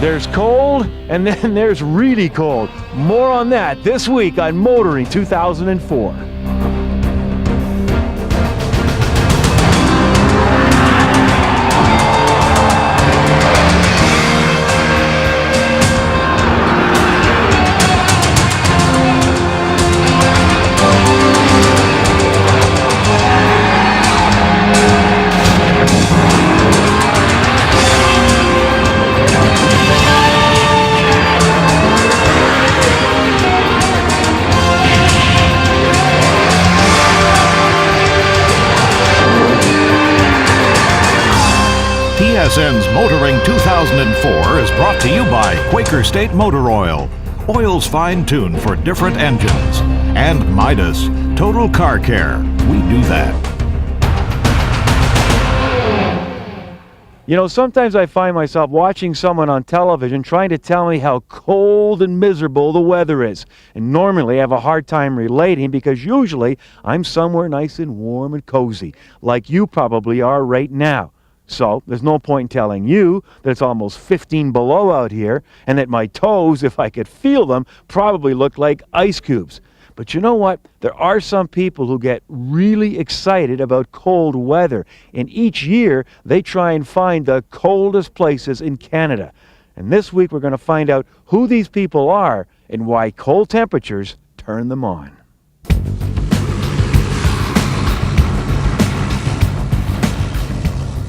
There's cold, and then there's really cold. More on that this week on Motoring 2004. TSN's Motoring 2004 is brought to you by Quaker State Motor Oil. Oils fine-tuned for different engines. And Midas, Total Car Care. We do that. You know, sometimes I find myself watching someone on television trying to tell me how cold and miserable the weather is. And normally I have a hard time relating because usually I'm somewhere nice and warm and cozy, like you probably are right now. So there's no point in telling you that it's almost 15 below out here and that my toes, if I could feel them, probably look like ice cubes. But you know what? There are some people who get really excited about cold weather, and each year they try and find the coldest places in Canada. And this week we're going to find out who these people are and why cold temperatures turn them on.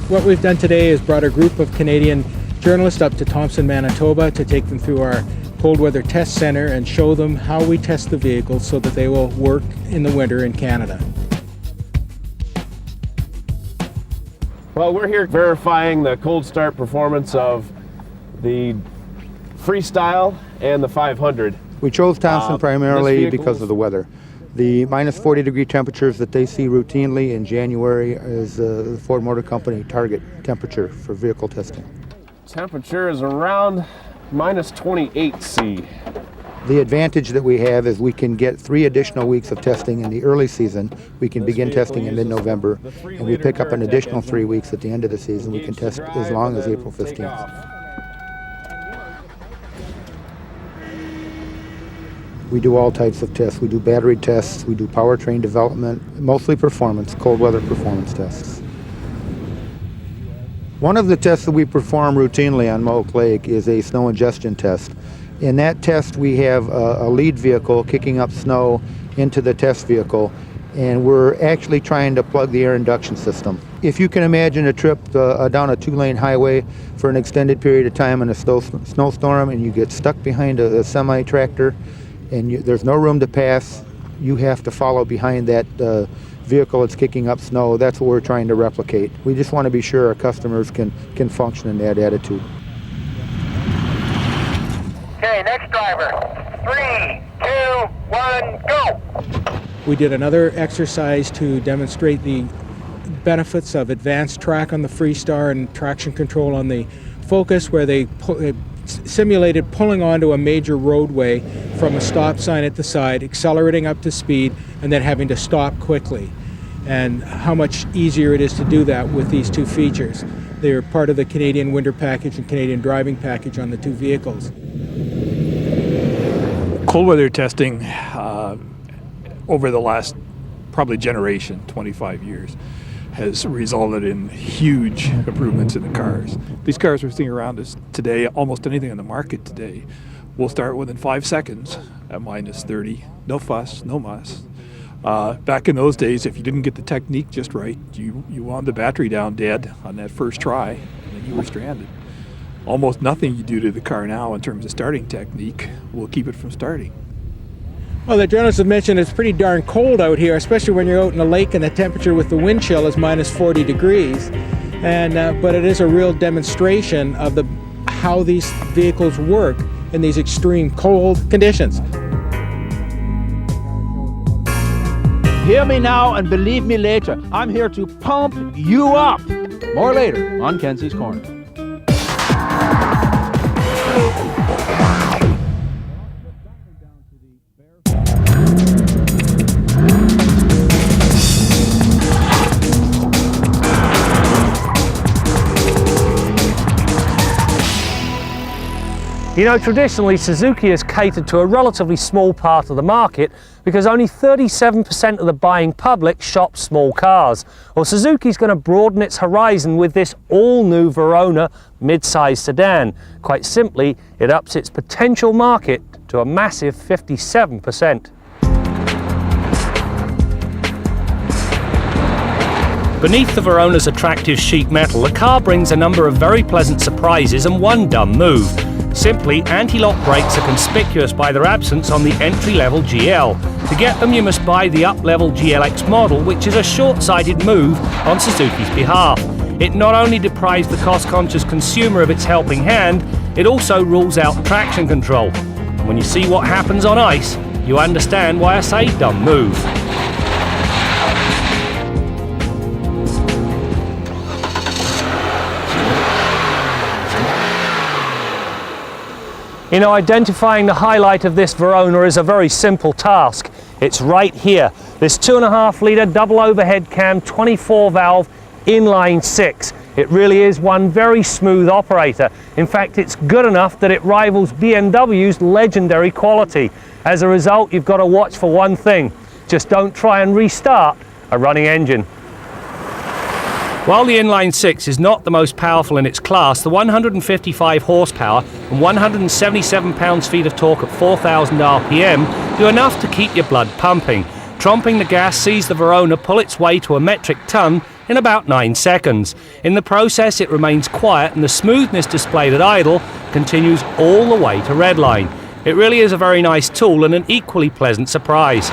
What we've done today is brought a group of Canadian journalists up to Thompson, Manitoba to take them through our cold weather test center and show them how we test the vehicles so that they will work in the winter in Canada. Well, we're here verifying the cold start performance of the Freestyle and the 500. We chose Thompson primarily because of the weather. The minus 40 degree temperatures that they see routinely in January is the Ford Motor Company target temperature for vehicle testing. Temperature is around minus 28 C. The advantage that we have is we can get 3 additional weeks of testing in the early season. We can begin testing in mid-November, and we pick up an additional 3 weeks at the end of the season. We can test as long as April 15th. We do all types of tests. We do battery tests, we do powertrain development, mostly performance, cold weather performance tests. One of the tests that we perform routinely on Moak Lake is a snow ingestion test. In that test we have a lead vehicle kicking up snow into the test vehicle, and we're actually trying to plug the air induction system. If you can imagine a trip down a 2-lane highway for an extended period of time in a snowstorm and you get stuck behind a semi-tractor, and there's no room to pass, you have to follow behind that vehicle that's kicking up snow. That's what we're trying to replicate. We just want to be sure our customers can function in that attitude. Okay, next driver. 3, 2, 1, go! We did another exercise to demonstrate the benefits of advanced track on the Freestar and traction control on the Focus, where they simulated pulling onto a major roadway from a stop sign at the side, accelerating up to speed, and then having to stop quickly. And how much easier it is to do that with these two features. They are part of the Canadian Winter Package and Canadian Driving Package on the two vehicles. Cold weather testing over the last probably generation, 25 years, has resulted in huge improvements in the cars. These cars we're seeing around us today, almost anything on the market today, will start within 5 seconds at minus 30. No fuss, no muss. Back in those days, if you didn't get the technique just right, you wound the battery down dead on that first try, and then you were stranded. Almost nothing you do to the car now in terms of starting technique will keep it from starting. Well, the journalists have mentioned it's pretty darn cold out here, especially when you're out in the lake and the temperature with the wind chill is minus 40 degrees. But it is a real demonstration of how these vehicles work in these extreme cold conditions. Hear me now and believe me later. I'm here to pump you up. More later on Kenzie's Corner. You know, traditionally Suzuki has catered to a relatively small part of the market because only 37% of the buying public shop small cars. Well, Suzuki's going to broaden its horizon with this all-new Verona mid-size sedan. Quite simply, it ups its potential market to a massive 57%. Beneath the Verona's attractive sheet metal, the car brings a number of very pleasant surprises and one dumb move. Simply, anti-lock brakes are conspicuous by their absence on the entry-level GL. To get them, you must buy the up-level GLX model, which is a short-sighted move on Suzuki's behalf. It not only deprives the cost-conscious consumer of its helping hand, it also rules out traction control. And when you see what happens on ice, you understand why I say dumb move. You know, identifying the highlight of this Verona is a very simple task. It's right here. This 2.5 litre double overhead cam 24 valve inline 6. It really is one very smooth operator. In fact, it's good enough that it rivals BMW's legendary quality. As a result, you've got to watch for one thing. Just don't try and restart a running engine. While the inline 6 is not the most powerful in its class, the 155 horsepower and 177 pounds-feet of torque at 4,000 RPM do enough to keep your blood pumping. Tromping the gas sees the Verona pull its way to a metric ton in about 9 seconds. In the process, it remains quiet and the smoothness displayed at idle continues all the way to redline. It really is a very nice tool and an equally pleasant surprise.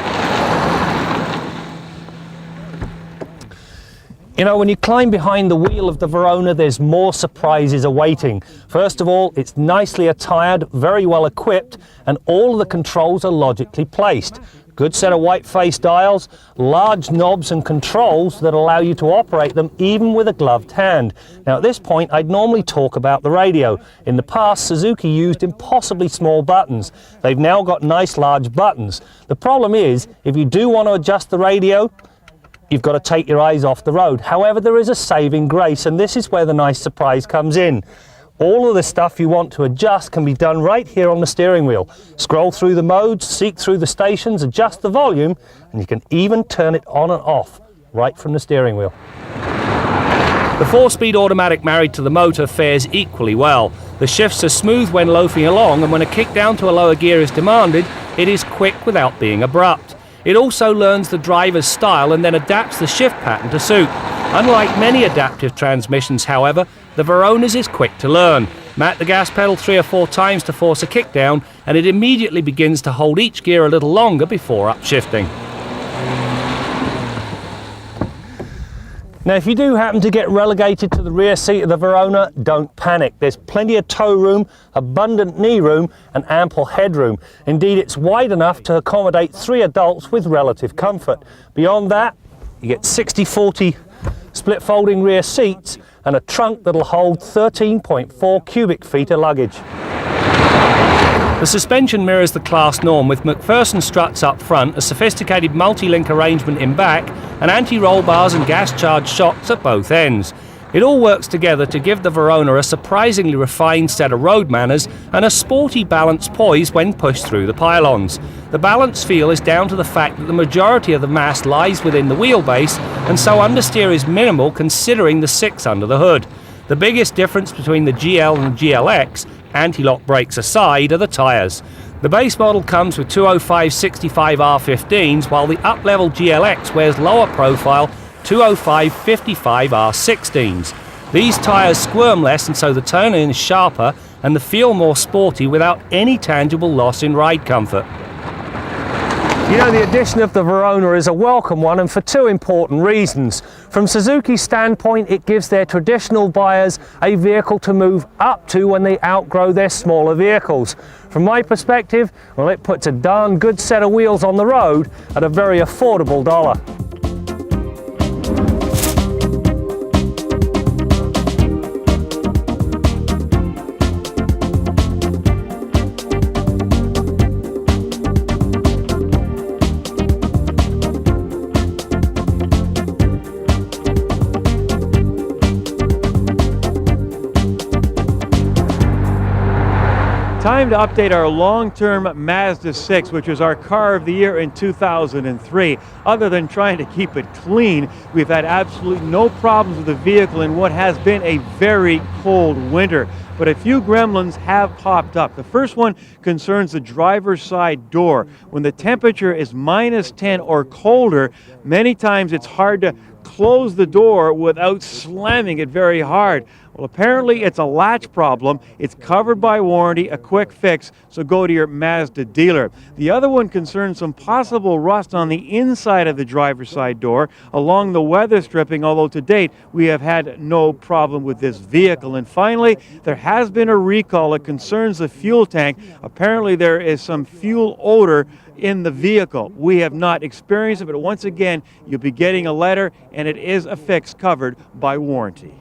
You know, when you climb behind the wheel of the Verona, there's more surprises awaiting. First of all, it's nicely attired, very well equipped, and all of the controls are logically placed. Good set of white-face dials, large knobs and controls that allow you to operate them even with a gloved hand. Now at this point, I'd normally talk about the radio. In the past, Suzuki used impossibly small buttons. They've now got nice large buttons. The problem is, if you do want to adjust the radio, you've got to take your eyes off the road. However, there is a saving grace, and this is where the nice surprise comes in. All of the stuff you want to adjust can be done right here on the steering wheel. Scroll through the modes, seek through the stations, adjust the volume, and you can even turn it on and off right from the steering wheel. The 4-speed automatic married to the motor fares equally well. The shifts are smooth when loafing along, and when a kick down to a lower gear is demanded, it is quick without being abrupt. It also learns the driver's style and then adapts the shift pattern to suit. Unlike many adaptive transmissions, however, the Verona's is quick to learn. Mat the gas pedal 3 or 4 times to force a kick down, and it immediately begins to hold each gear a little longer before upshifting. Now, if you do happen to get relegated to the rear seat of the Verona, don't panic. There's plenty of toe room, abundant knee room, and ample headroom. Indeed, it's wide enough to accommodate 3 adults with relative comfort. Beyond that, you get 60-40 split folding rear seats and a trunk that'll hold 13.4 cubic feet of luggage. The suspension mirrors the class norm with McPherson struts up front, a sophisticated multi-link arrangement in back, and anti-roll bars and gas-charged shocks at both ends. It all works together to give the Verona a surprisingly refined set of road manners and a sporty balanced poise when pushed through the pylons. The balance feel is down to the fact that the majority of the mass lies within the wheelbase, and so understeer is minimal considering the 6 under the hood. The biggest difference between the GL and the GLX, anti-lock brakes aside, are the tyres. The base model comes with 205/65 R15s, while the up-level GLX wears lower profile 205/55 R16s. These tyres squirm less, and so the turn-in is sharper and the feel more sporty without any tangible loss in ride comfort. You know, the addition of the Verona is a welcome one, and for 2 important reasons. From Suzuki's standpoint, it gives their traditional buyers a vehicle to move up to when they outgrow their smaller vehicles. From my perspective, well, it puts a darn good set of wheels on the road at a very affordable dollar. Time to update our long-term Mazda 6, which was our car of the year in 2003. Other than trying to keep it clean, we've had absolutely no problems with the vehicle in what has been a very cold winter. But a few gremlins have popped up. The first one concerns the driver's side door. When the temperature is -10 or colder, many times it's hard to close the door without slamming it very hard. Well, apparently it's a latch problem. It's covered by warranty, a quick fix, so go to your Mazda dealer. The other one concerns some possible rust on the inside of the driver's side door along the weather stripping, although to date we have had no problem with this vehicle. And finally, there has been a recall that concerns the fuel tank. Apparently there is some fuel odor in the vehicle. We have not experienced it, but once again, you'll be getting a letter, and it is a fix covered by warranty.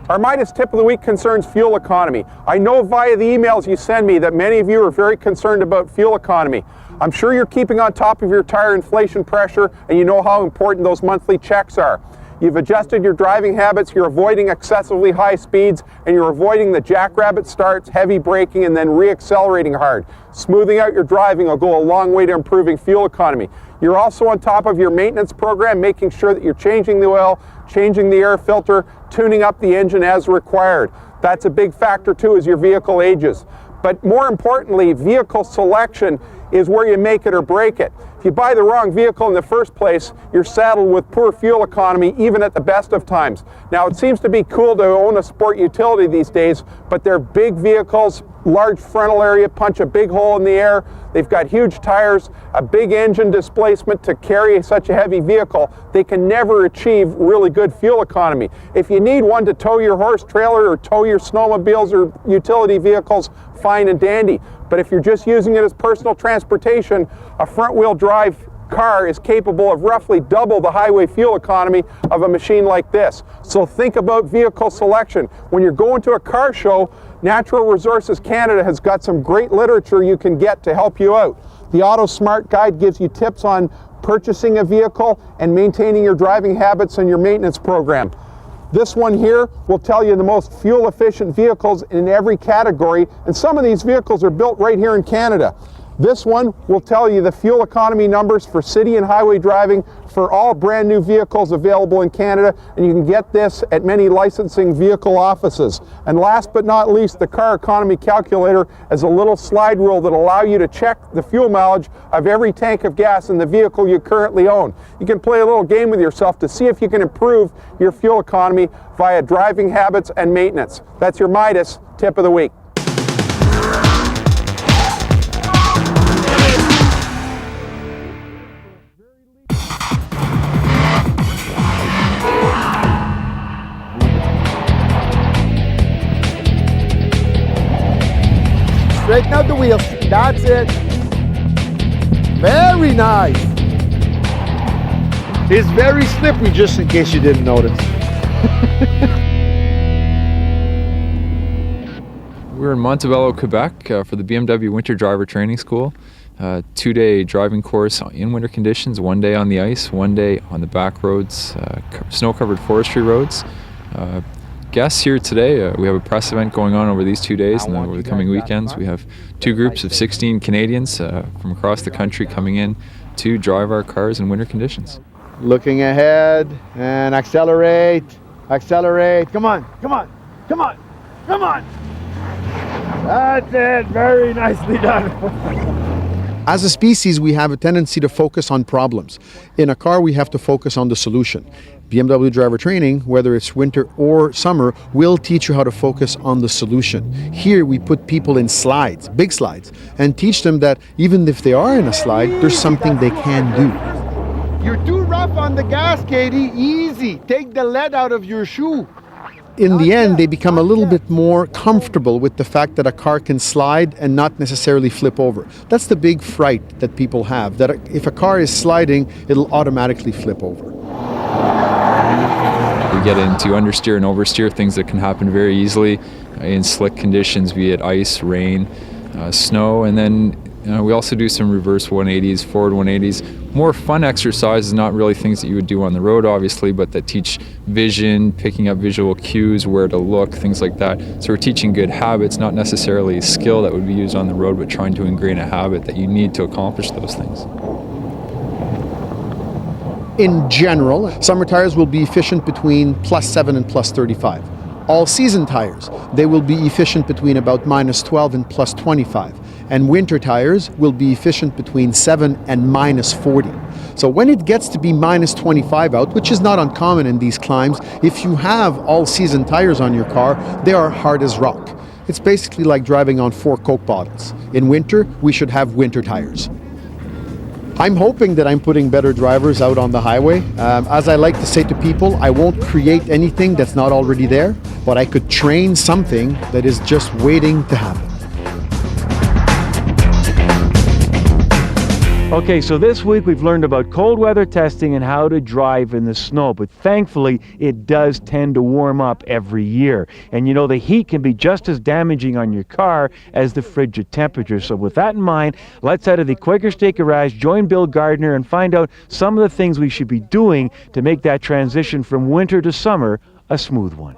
Our Midas tip of the week concerns fuel economy. I know via the emails you send me that many of you are very concerned about fuel economy. I'm sure you're keeping on top of your tire inflation pressure, and you know how important those monthly checks are. You've adjusted your driving habits, you're avoiding excessively high speeds, and you're avoiding the jackrabbit starts, heavy braking, and then re-accelerating hard. Smoothing out your driving will go a long way to improving fuel economy. You're also on top of your maintenance program, making sure that you're changing the oil, changing the air filter, tuning up the engine as required. That's a big factor too as your vehicle ages. But more importantly, vehicle selection is where you make it or break it. If you buy the wrong vehicle in the first place, you're saddled with poor fuel economy even at the best of times. Now, it seems to be cool to own a sport utility these days, but they're big vehicles, large frontal area, punch a big hole in the air. They've got huge tires, a big engine displacement to carry such a heavy vehicle. They can never achieve really good fuel economy. If you need one to tow your horse trailer or tow your snowmobiles or utility vehicles, fine and dandy. But if you're just using it as personal transportation, a front-wheel drive car is capable of roughly double the highway fuel economy of a machine like this. So think about vehicle selection. When you're going to a car show, Natural Resources Canada has got some great literature you can get to help you out. The Auto Smart Guide gives you tips on purchasing a vehicle and maintaining your driving habits and your maintenance program. This one here will tell you the most fuel efficient vehicles in every category, and some of these vehicles are built right here in Canada. This one will tell you the fuel economy numbers for city and highway driving for all brand new vehicles available in Canada, and you can get this at many licensing vehicle offices. And last but not least, the car economy calculator is a little slide rule that allows you to check the fuel mileage of every tank of gas in the vehicle you currently own. You can play a little game with yourself to see if you can improve your fuel economy via driving habits and maintenance. That's your Midas tip of the week. Straighten out the wheels. That's it. Very nice. It's very slippery, just in case you didn't notice. We're in Montebello, Quebec for the BMW Winter Driver Training School. 2-day driving course in winter conditions, 1 day on the ice, 1 day on the back roads, snow-covered forestry roads. Guests here today, we have a press event going on over these 2 days, and then over the coming weekends we have 2 groups of 16 Canadians from across the country coming in to drive our cars in winter conditions. Looking ahead and accelerate, accelerate. Come on, come on, come on, come on. That's it, very nicely done. As a species, we have a tendency to focus on problems. In a car, we have to focus on the solution. BMW driver training, whether it's winter or summer, will teach you how to focus on the solution. Here, we put people in slides, big slides, and teach them that even if they are in a slide, there's something they can do. You're too rough on the gas, Katie. Easy. Take the lead out of your shoe. In the end, they become a little bit more comfortable with the fact that a car can slide and not necessarily flip over. That's the big fright that people have, that if a car is sliding, it'll automatically flip over. We get into understeer and oversteer, things that can happen very easily in slick conditions, be it ice, rain, snow, and then we also do some reverse 180s, forward 180s. more fun exercises, not really things that you would do on the road, obviously, but that teach vision, picking up visual cues, where to look, things like that. So we're teaching good habits, not necessarily a skill that would be used on the road, but trying to ingrain a habit that you need to accomplish those things. In general, summer tires will be efficient between +7 and +35. All season tires, they will be efficient between about -12 and +25. And winter tires will be efficient between 7 and -40. So when it gets to be -25 out, which is not uncommon in these climes, if you have all season tires on your car, they are hard as rock. It's basically like driving on 4 Coke bottles. In winter, we should have winter tires. I'm hoping that I'm putting better drivers out on the highway. As I like to say to people, I won't create anything that's not already there, but I could train something that is just waiting to happen. Okay, so this week we've learned about cold weather testing and how to drive in the snow, but thankfully it does tend to warm up every year. And you know, the heat can be just as damaging on your car as the frigid temperature. So with that in mind, let's head to the Quaker State Garage, join Bill Gardner, and find out some of the things we should be doing to make that transition from winter to summer a smooth one.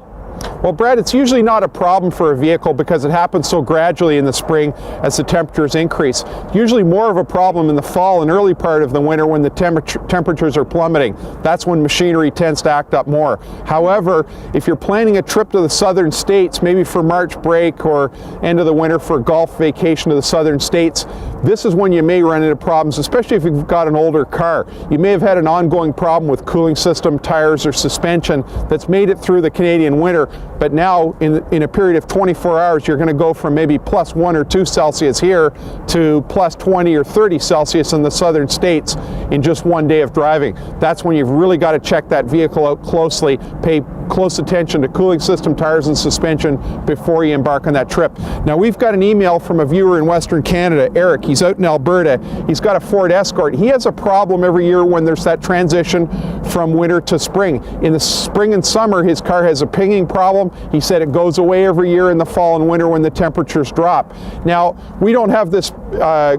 Well, Brad, it's usually not a problem for a vehicle because it happens so gradually in the spring as the temperatures increase. Usually more of a problem in the fall and early part of the winter when the temperatures are plummeting. That's when machinery tends to act up more. However, if you're planning a trip to the southern states, maybe for March break or end of the winter for a golf vacation to the southern states, this is when you may run into problems, especially if you've got an older car. You may have had an ongoing problem with cooling system, tires, or suspension that's made it through the Canadian winter. But now, in a period of 24 hours, you're going to go from maybe +1 or 2 Celsius here to +20 or 30 Celsius in the southern states in just one day of driving. That's when you've really got to check that vehicle out closely, pay close attention to cooling system, tires, and suspension before you embark on that trip. Now, we've got an email from a viewer in Western Canada, Eric. He's out in Alberta. He's got a Ford Escort. He has a problem every year when there's that transition from winter to spring. In the spring and summer, his car has a pinging problem. He said it goes away every year in the fall and winter when the temperatures drop. Now, we don't have this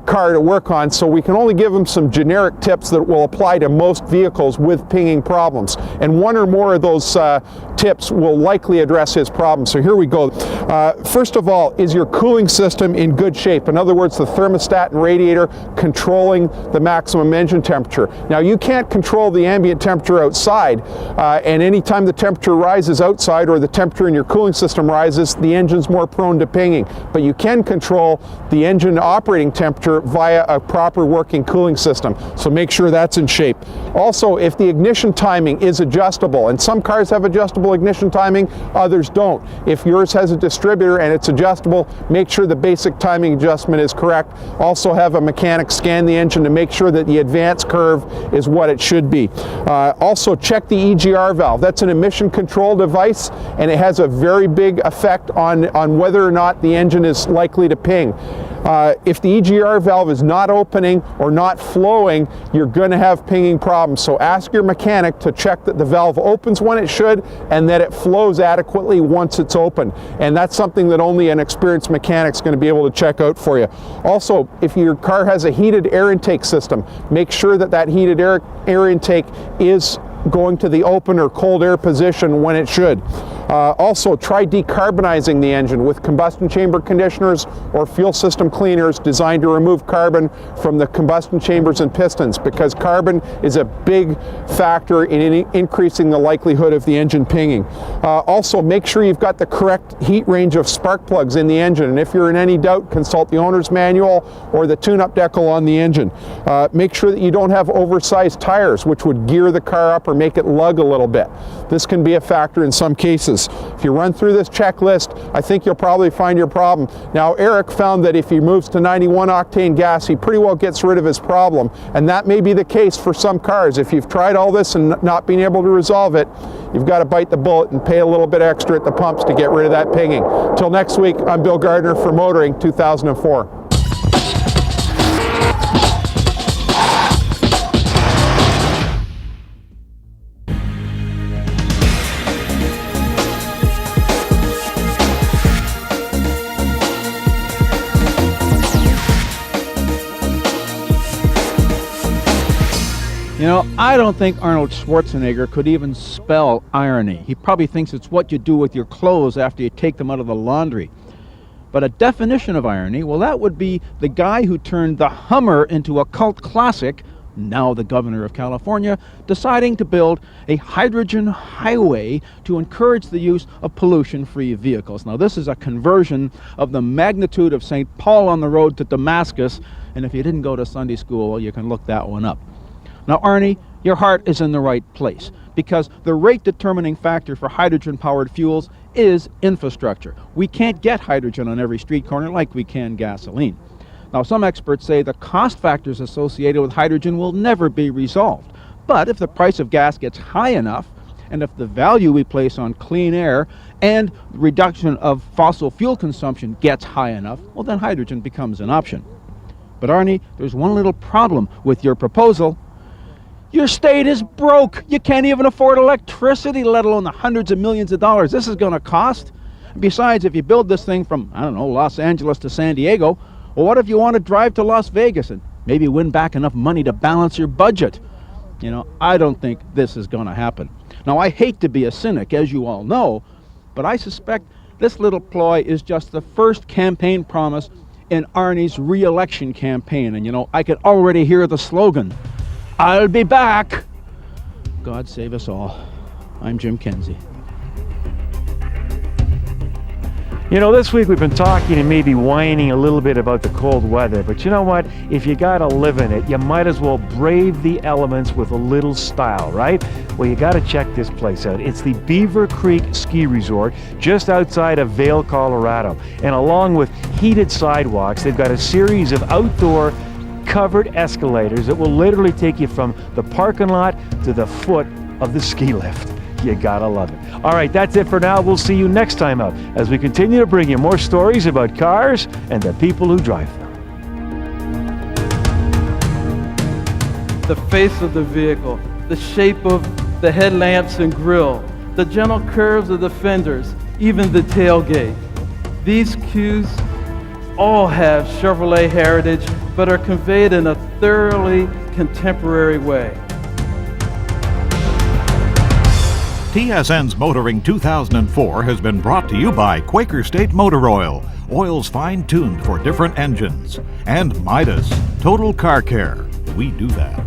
car to work on, so we can only give him some generic tips that will apply to most vehicles with pinging problems. And one or more of those tips will likely address his problem. So here we go. First of all, is your cooling system in good shape? In other words, the thermostat and radiator controlling the maximum engine temperature. Now, you can't control the ambient temperature outside, and anytime the temperature rises outside or the temperature in your cooling system rises, the engine's more prone to pinging. But you can control the engine operating temperature via a proper working cooling system. So make sure that's in shape. Also, if the ignition timing is adjustable, and some cars have adjustable ignition timing, others don't. If yours has a distributor and it's adjustable, make sure the basic timing adjustment is correct. Also have a mechanic scan the engine to make sure that the advance curve is what it should be. Also check the EGR valve. That's an emission control device, and it has a very big effect on whether or not the engine is likely to ping. If the EGR valve is not opening or not flowing, you're going to have pinging problems. So ask your mechanic to check that the valve opens when it should and that it flows adequately once it's open. And that's something that only an experienced mechanic is going to be able to check out for you. Also, if your car has a heated air intake system, make sure that that heated air intake is going to the open or cold air position when it should. Also, try decarbonizing the engine with combustion chamber conditioners or fuel system cleaners designed to remove carbon from the combustion chambers and pistons, because carbon is a big factor in increasing the likelihood of the engine pinging. Also, make sure you've got the correct heat range of spark plugs in the engine, and if you're in any doubt, consult the owner's manual or the tune-up decal on the engine. Make sure that you don't have oversized tires, which would gear the car up or make it lug a little bit. This can be a factor in some cases. If you run through this checklist, I think you'll probably find your problem. Now, Eric found that if he moves to 91 octane gas, he pretty well gets rid of his problem, and that may be the case for some cars. If you've tried all this and not been able to resolve it, you've got to bite the bullet and pay a little bit extra at the pumps to get rid of that pinging. Till next week, I'm Bill Gardner for Motoring 2004. You know, I don't think Arnold Schwarzenegger could even spell irony. He probably thinks it's what you do with your clothes after you take them out of the laundry. But a definition of irony, well, that would be the guy who turned the Hummer into a cult classic, now the governor of California, deciding to build a hydrogen highway to encourage the use of pollution-free vehicles. Now, this is a conversion of the magnitude of St. Paul on the road to Damascus, and if you didn't go to Sunday school, well, you can look that one up. Now, Arnie, your heart is in the right place, because the rate-determining factor for hydrogen-powered fuels is infrastructure. We can't get hydrogen on every street corner like we can gasoline. Now, some experts say the cost factors associated with hydrogen will never be resolved. But if the price of gas gets high enough, and if the value we place on clean air and reduction of fossil fuel consumption gets high enough, well, then hydrogen becomes an option. But Arnie, there's one little problem with your proposal. Your state is broke. You can't even afford electricity, let alone the hundreds of millions of dollars this is going to cost. Besides, if you build this thing from, I don't know, Los Angeles to San Diego, well, what if you want to drive to Las Vegas and maybe win back enough money to balance your budget? You know, I don't think this is going to happen. Now, I hate to be a cynic, as you all know, but I suspect this little ploy is just the first campaign promise in Arnie's re-election campaign. And, you know, I can already hear the slogan, "I'll be back." God save us all. I'm Jim Kenzie. You know, this week we've been talking and maybe whining a little bit about the cold weather, but you know what? If you gotta live in it, you might as well brave the elements with a little style, right? Well, you gotta check this place out. It's the Beaver Creek Ski Resort just outside of Vail, Colorado. And along with heated sidewalks, they've got a series of outdoor covered escalators that will literally take you from the parking lot to the foot of the ski lift. You gotta love it. All right, that's it for now. We'll see you next time out as we continue to bring you more stories about cars and the people who drive them. The face of the vehicle, the shape of the headlamps and grille, the gentle curves of the fenders, even the tailgate. These cues all have Chevrolet heritage, but are conveyed in a thoroughly contemporary way. TSN's Motoring 2004 has been brought to you by Quaker State Motor Oil, oils fine-tuned for different engines, and Midas, Total Car Care. We do that.